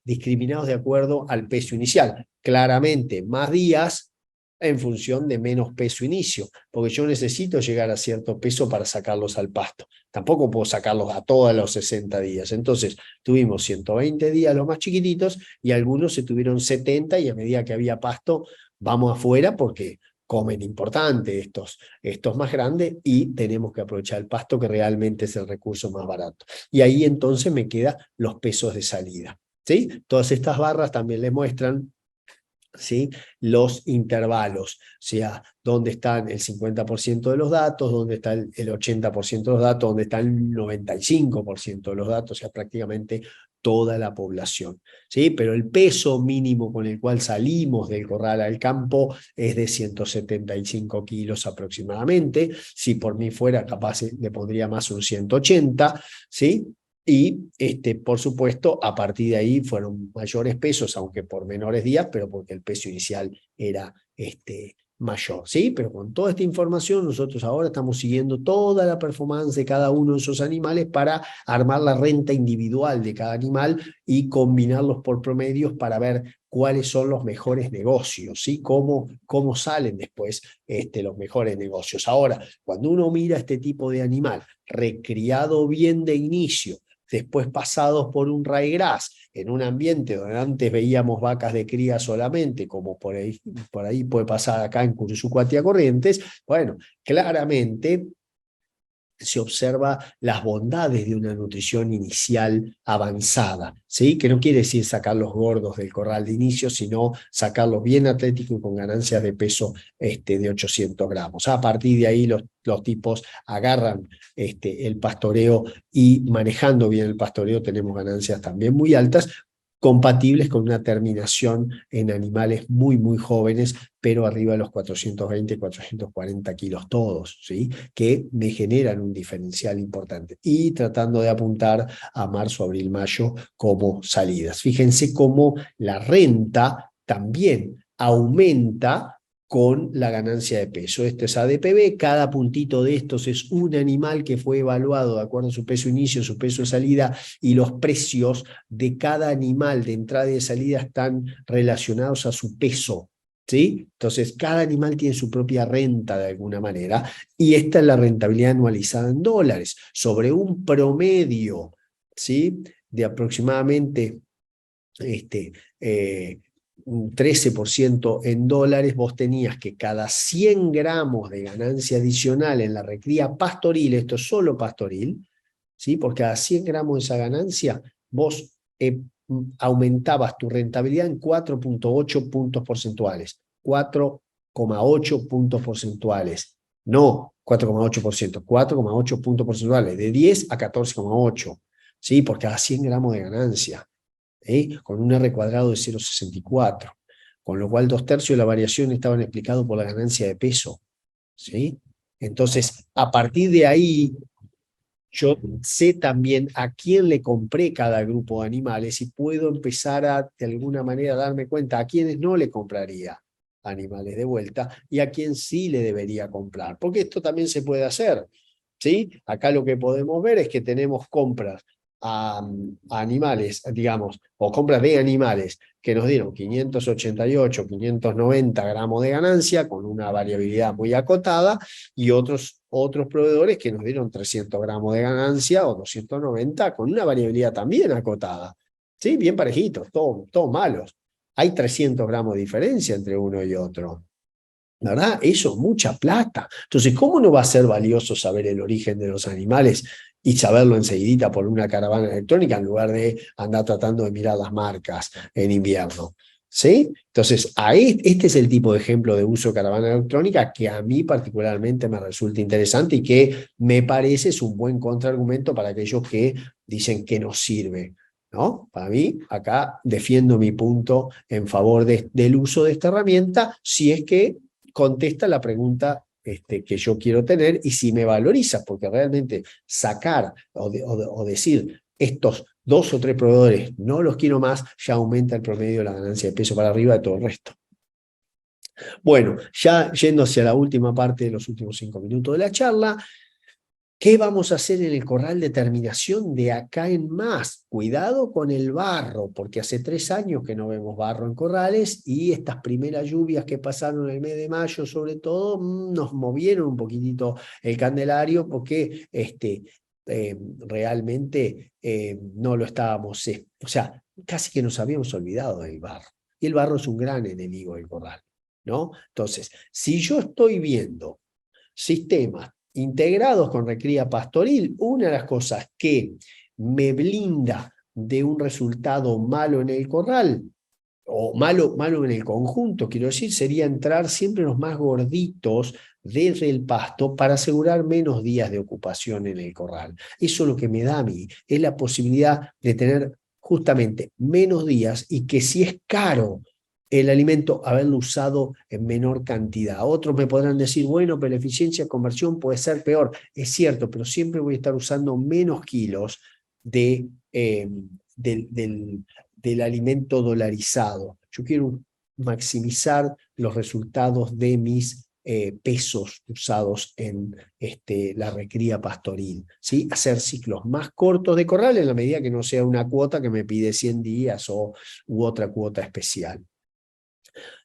discriminados de acuerdo al peso inicial. Claramente, más días en función de menos peso inicio, porque yo necesito llegar a cierto peso para sacarlos al pasto. Tampoco puedo sacarlos a todos los 60 días. Entonces, tuvimos 120 días los más chiquititos y algunos se tuvieron 70 y a medida que había pasto, vamos afuera porque comen importante estos más grandes y tenemos que aprovechar el pasto que realmente es el recurso más barato. Y ahí entonces me quedan los pesos de salida, ¿sí? Todas estas barras también les muestran, ¿sí?, los intervalos, o sea, dónde están el 50% de los datos, dónde está el 80% de los datos, dónde está el 95% de los datos, o sea, prácticamente toda la población, ¿sí? Pero el peso mínimo con el cual salimos del corral al campo es de 175 kilos aproximadamente. Si por mí fuera, capaz le pondría más un 180, ¿sí? Y por supuesto, a partir de ahí fueron mayores pesos, aunque por menores días, pero porque el peso inicial era mayor, ¿sí? Pero con toda esta información, nosotros ahora estamos siguiendo toda la performance de cada uno de esos animales para armar la renta individual de cada animal y combinarlos por promedios para ver cuáles son los mejores negocios, ¿sí? Cómo salen después los mejores negocios. Ahora, cuando uno mira este tipo de animal recriado bien de inicio, después pasados por un ryegrass, en un ambiente donde antes veíamos vacas de cría solamente, como por ahí puede pasar acá en Curuzucuatia Corrientes, bueno, claramente se observa las bondades de una nutrición inicial avanzada, ¿sí? Que no quiere decir sacar los gordos del corral de inicio, sino sacarlos bien atléticos y con ganancias de peso de 800 gramos. A partir de ahí los tipos agarran el pastoreo y manejando bien el pastoreo tenemos ganancias también muy altas, compatibles con una terminación en animales muy, muy jóvenes, pero arriba de los 420, 440 kilos todos, ¿sí? Que me generan un diferencial importante. Y tratando de apuntar a marzo, abril, mayo como salidas. Fíjense cómo la renta también aumenta con la ganancia de peso. Esto es ADPB, cada puntito de estos es un animal que fue evaluado de acuerdo a su peso inicio, su peso de salida, y los precios de cada animal de entrada y de salida están relacionados a su peso, ¿sí? Entonces, cada animal tiene su propia renta de alguna manera, y esta es la rentabilidad anualizada en dólares, sobre un promedio, ¿sí?, de aproximadamente un 13% en dólares. Vos tenías que cada 100 gramos de ganancia adicional en la recría pastoril, esto es solo pastoril, ¿sí?, por cada 100 gramos de esa ganancia, vos aumentabas tu rentabilidad en 4,8 puntos porcentuales. 4,8 puntos porcentuales. No 4,8%, 4,8 puntos porcentuales, de 10 a 14,8, ¿sí?, por cada 100 gramos de ganancia. Con un R cuadrado de 0,64, con lo cual 2/3 de la variación estaban explicados por la ganancia de peso, ¿sí? Entonces, a partir de ahí, yo sé también a quién le compré cada grupo de animales y puedo empezar a, de alguna manera, darme cuenta a quiénes no le compraría animales de vuelta y a quién sí le debería comprar, porque esto también se puede hacer, ¿sí? Acá lo que podemos ver es que tenemos compras a animales, digamos, o compras de animales que nos dieron 588, 590 gramos de ganancia con una variabilidad muy acotada, y otros proveedores que nos dieron 300 gramos de ganancia o 290 con una variabilidad también acotada, ¿sí? Bien parejitos, todos malos. Hay 300 gramos de diferencia entre uno y otro. ¿Verdad? Eso, mucha plata. Entonces, ¿cómo no va a ser valioso saber el origen de los animales y saberlo enseguidita por una caravana electrónica en lugar de andar tratando de mirar las marcas en invierno? ¿Sí? Entonces, este es el tipo de ejemplo de uso de caravana electrónica que a mí particularmente me resulta interesante y que me parece es un buen contraargumento para aquellos que dicen que no sirve, ¿no? Para mí, acá defiendo mi punto en favor del uso de esta herramienta, si es que contesta la pregunta que yo quiero tener y si me valoriza, porque realmente sacar o decir estos 2 o 3 proveedores no los quiero más, ya aumenta el promedio de la ganancia de peso para arriba de todo el resto. Bueno, ya yendo hacia la última parte de los últimos 5 minutos de la charla, ¿qué vamos a hacer en el corral de terminación de acá en más? Cuidado con el barro, porque hace 3 años que no vemos barro en corrales y estas primeras lluvias que pasaron el mes de mayo, sobre todo, nos movieron un poquitito el candelario porque realmente no lo estábamos, o sea, casi que nos habíamos olvidado del barro. Y el barro es un gran enemigo del corral, ¿no? Entonces, si yo estoy viendo sistemas integrados con recría pastoril, una de las cosas que me blinda de un resultado malo en el corral, o malo en el conjunto, quiero decir, sería entrar siempre los más gorditos desde el pasto para asegurar menos días de ocupación en el corral. Eso es lo que me da a mí, es la posibilidad de tener justamente menos días y que si es caro el alimento, haberlo usado en menor cantidad. Otros me podrán decir, bueno, pero la eficiencia de conversión puede ser peor. Es cierto, pero siempre voy a estar usando menos kilos del alimento dolarizado. Yo quiero maximizar los resultados de mis pesos usados en la recría pastoril, ¿sí? Hacer ciclos más cortos de corral en la medida que no sea una cuota que me pide 100 días u otra cuota especial.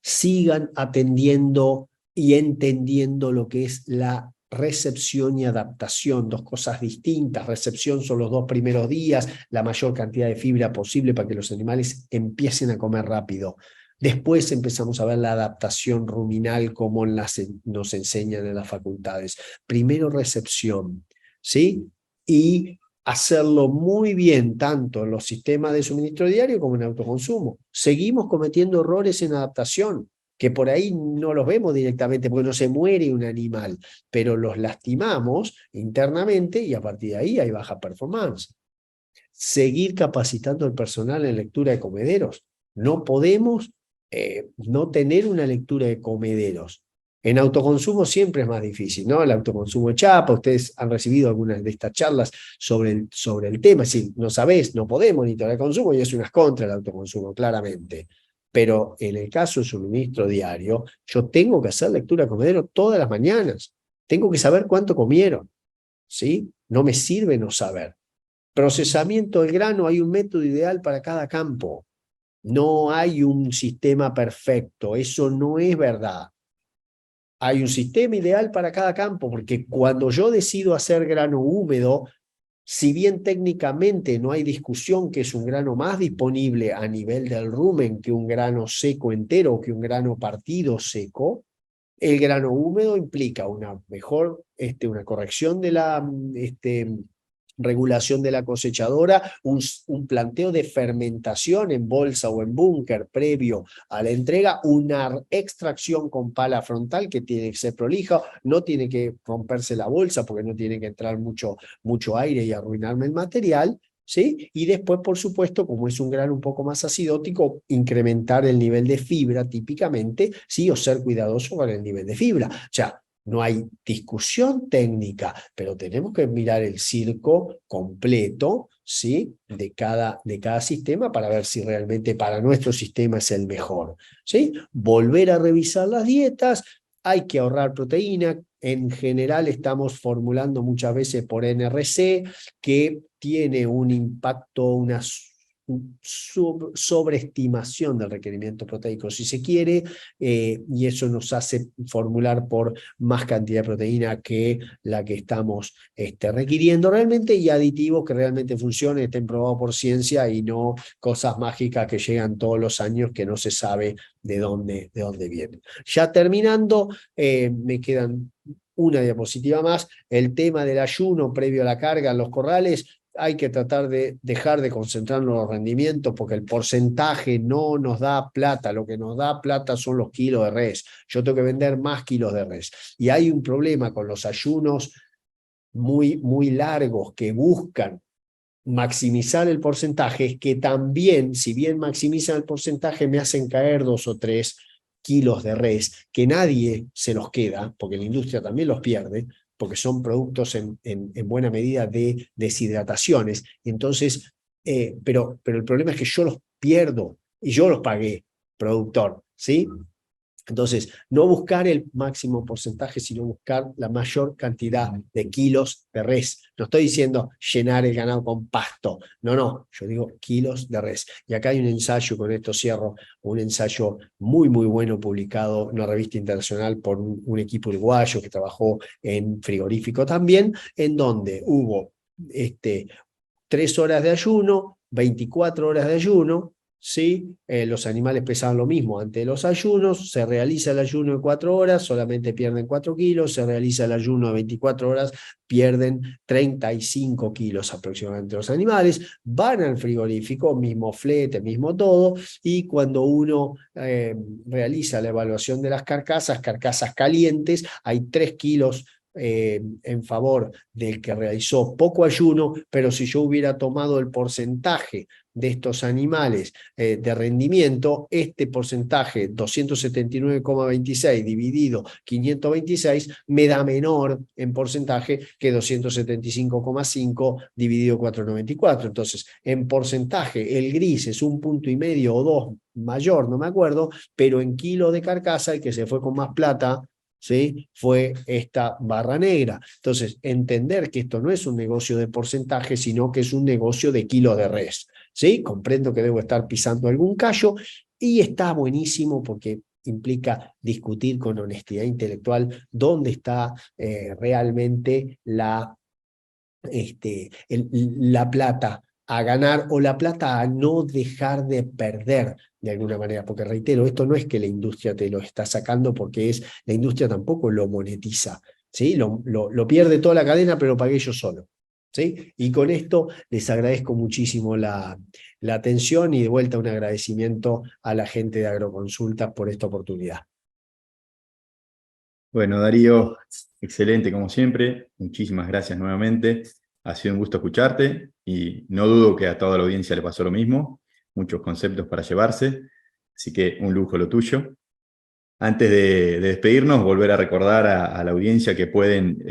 Sigan atendiendo y entendiendo lo que es la recepción y adaptación, 2 cosas distintas. Recepción son los 2 primeros días, la mayor cantidad de fibra posible para que los animales empiecen a comer rápido. Después empezamos a ver la adaptación ruminal como nos enseñan en las facultades. Primero recepción, ¿sí? Y hacerlo muy bien tanto en los sistemas de suministro diario como en autoconsumo. Seguimos cometiendo errores en adaptación, que por ahí no los vemos directamente porque no se muere un animal, pero los lastimamos internamente y a partir de ahí hay baja performance. Seguir capacitando al personal en lectura de comederos. No podemos no tener una lectura de comederos. En autoconsumo siempre es más difícil, ¿no? El autoconsumo de chapa, ustedes han recibido algunas de estas charlas sobre el tema, es decir, no sabés, no podemos monitorear el consumo y es unas contra el autoconsumo, claramente. Pero en el caso del suministro diario, yo tengo que hacer lectura de comedero todas las mañanas. Tengo que saber cuánto comieron, ¿sí? No me sirve no saber. Procesamiento del grano, hay un método ideal para cada campo. No hay un sistema perfecto, eso no es verdad. Hay un sistema ideal para cada campo, porque cuando yo decido hacer grano húmedo, si bien técnicamente no hay discusión que es un grano más disponible a nivel del rumen que un grano seco entero o que un grano partido seco, el grano húmedo implica una una corrección de la regulación de la cosechadora, un planteo de fermentación en bolsa o en búnker previo a la entrega, una extracción con pala frontal que tiene que ser prolija, no tiene que romperse la bolsa porque no tiene que entrar mucho aire y arruinarme el material, ¿sí? Y después, por supuesto, como es un grano un poco más acidótico, incrementar el nivel de fibra típicamente, ¿sí? O ser cuidadoso con el nivel de fibra. O sea, no hay discusión técnica, pero tenemos que mirar el circo completo, ¿sí? de cada sistema para ver si realmente para nuestro sistema es el mejor, ¿sí? Volver a revisar las dietas, hay que ahorrar proteína. En general estamos formulando muchas veces por NRC, que tiene un impacto, una sobreestimación del requerimiento proteico, si se quiere, y eso nos hace formular por más cantidad de proteína que la que estamos requiriendo realmente, y aditivos que realmente funcionen, estén probados por ciencia y no cosas mágicas que llegan todos los años que no se sabe de dónde vienen. Ya terminando, me quedan una diapositiva más, el tema del ayuno previo a la carga en los corrales. Hay que tratar de dejar de concentrarnos en los rendimientos porque el porcentaje no nos da plata, lo que nos da plata son los kilos de res. Yo tengo que vender más kilos de res. Y hay un problema con los ayunos muy largos que buscan maximizar el porcentaje es que también, si bien maximizan el porcentaje, me hacen caer 2 o 3 kilos de res, que nadie se los queda, porque la industria también los pierde, porque son productos en buena medida de deshidrataciones. Entonces, pero el problema es que yo los pierdo y yo los pagué, productor, ¿sí? Entonces, no buscar el máximo porcentaje, sino buscar la mayor cantidad de kilos de res. No estoy diciendo llenar el ganado con pasto, no, yo digo kilos de res. Y acá hay un ensayo, con esto cierro, un ensayo muy, muy bueno publicado en una revista internacional por un equipo uruguayo que trabajó en frigorífico también, en donde hubo 3 horas de ayuno, 24 horas de ayuno, ¿sí? Los animales pesaban lo mismo antes de los ayunos, se realiza el ayuno de 4 horas, solamente pierden 4 kilos, se realiza el ayuno de 24 horas, pierden 35 kilos aproximadamente los animales, van al frigorífico, mismo flete, mismo todo, y cuando uno realiza la evaluación de las carcasas calientes, hay 3 kilos en favor del que realizó poco ayuno, pero si yo hubiera tomado el porcentaje de estos animales de rendimiento, este porcentaje 279,26 dividido 526 me da menor en porcentaje que 275,5 dividido 494. Entonces, en porcentaje, el gris es 1,5 o 2 mayor, no me acuerdo, pero en kilo de carcasa, el que se fue con más plata, ¿sí? Fue esta barra negra. Entonces, entender que esto no es un negocio de porcentaje, sino que es un negocio de kilos de res, ¿sí? Comprendo que debo estar pisando algún callo y está buenísimo porque implica discutir con honestidad intelectual dónde está realmente la plata a ganar o la plata a no dejar de perder de alguna manera, porque reitero, esto no es que la industria te lo está sacando porque la industria tampoco lo monetiza, ¿sí? Lo pierde toda la cadena, pero lo pagué yo solo, ¿sí? Y con esto les agradezco muchísimo la atención y de vuelta un agradecimiento a la gente de Agroconsultas por esta oportunidad. Bueno, Darío, excelente como siempre. Muchísimas gracias nuevamente. Ha sido un gusto escucharte y no dudo que a toda la audiencia le pasó lo mismo. Muchos conceptos para llevarse, así que un lujo lo tuyo. Antes de despedirnos, volver a recordar a la audiencia que pueden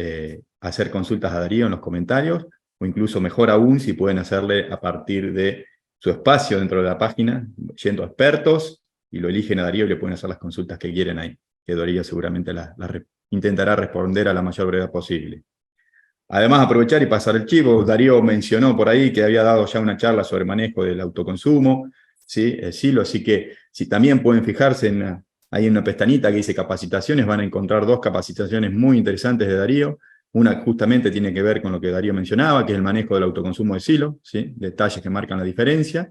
hacer consultas a Darío en los comentarios, o incluso mejor aún, si pueden hacerle a partir de su espacio dentro de la página, yendo a expertos, y lo eligen a Darío y le pueden hacer las consultas que quieren ahí, que Darío seguramente intentará responder a la mayor brevedad posible. Además, aprovechar y pasar el chivo, Darío mencionó por ahí que había dado ya una charla sobre manejo del autoconsumo, ¿sí? Silo, así que si también pueden fijarse ahí en una pestañita que dice capacitaciones, van a encontrar 2 capacitaciones muy interesantes de Darío. Una justamente tiene que ver con lo que Darío mencionaba, que es el manejo del autoconsumo de silo, ¿sí? Detalles que marcan la diferencia.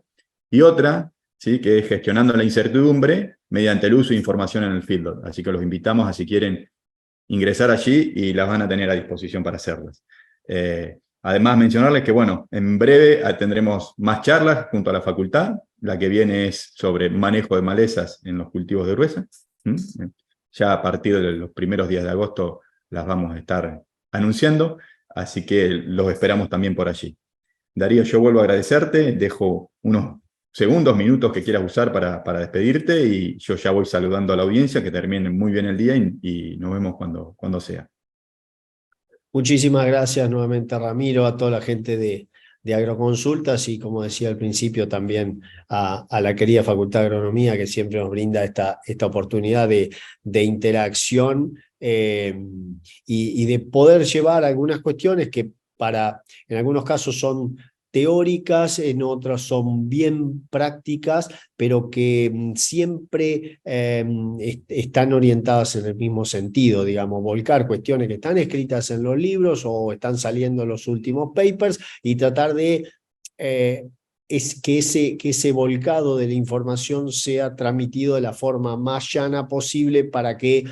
Y otra, ¿sí? Que es gestionando la incertidumbre mediante el uso de información en el feedlot. Así que los invitamos a, si quieren, ingresar allí y las van a tener a disposición para hacerlas. Además, mencionarles que, bueno, en breve tendremos más charlas junto a la facultad. La que viene es sobre manejo de malezas en los cultivos de Gruesa. Ya a partir de los primeros días de agosto las vamos a estar anunciando, así que los esperamos también por allí. Darío, yo vuelvo a agradecerte, dejo unos segundos, minutos que quieras usar para despedirte y yo ya voy saludando a la audiencia, que termine muy bien el día y nos vemos cuando sea. Muchísimas gracias nuevamente, Ramiro, a toda la gente de Agroconsultas y, como decía al principio, también a la querida Facultad de Agronomía, que siempre nos brinda esta oportunidad de interacción y de poder llevar algunas cuestiones que en algunos casos son teóricas, en otras son bien prácticas, pero que siempre están orientadas en el mismo sentido, digamos, volcar cuestiones que están escritas en los libros o están saliendo en los últimos papers y tratar de que ese volcado de la información sea transmitido de la forma más llana posible para que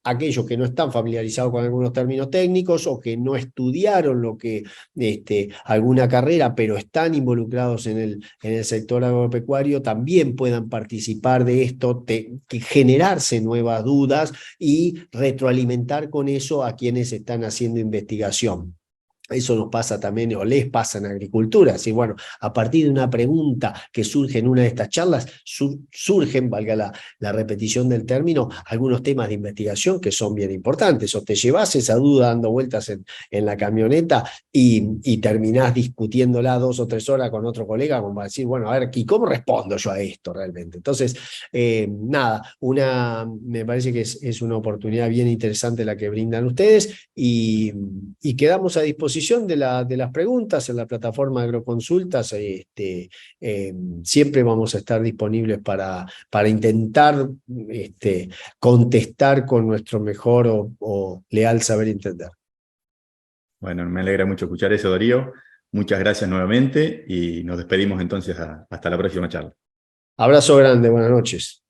aquellos que no están familiarizados con algunos términos técnicos o que no estudiaron alguna carrera, pero están involucrados en el sector agropecuario, también puedan participar de esto, generarse nuevas dudas y retroalimentar con eso a quienes están haciendo investigación. Eso nos pasa también, o les pasa en agricultura. Así, bueno, a partir de una pregunta que surge en una de estas charlas, surgen, valga la repetición del término, algunos temas de investigación que son bien importantes. O te llevas esa duda dando vueltas en la camioneta y terminás discutiéndola 2 o 3 horas con otro colega, como para decir, bueno, a ver, ¿y cómo respondo yo a esto realmente? Entonces, nada, me parece que es una oportunidad bien interesante la que brindan ustedes y quedamos a disposición de las preguntas en la plataforma Agroconsultas. Siempre vamos a estar disponibles para intentar contestar con nuestro mejor o leal saber entender. Bueno, me alegra mucho escuchar eso, Darío. Muchas gracias nuevamente y nos despedimos entonces hasta la próxima charla. Abrazo grande, buenas noches.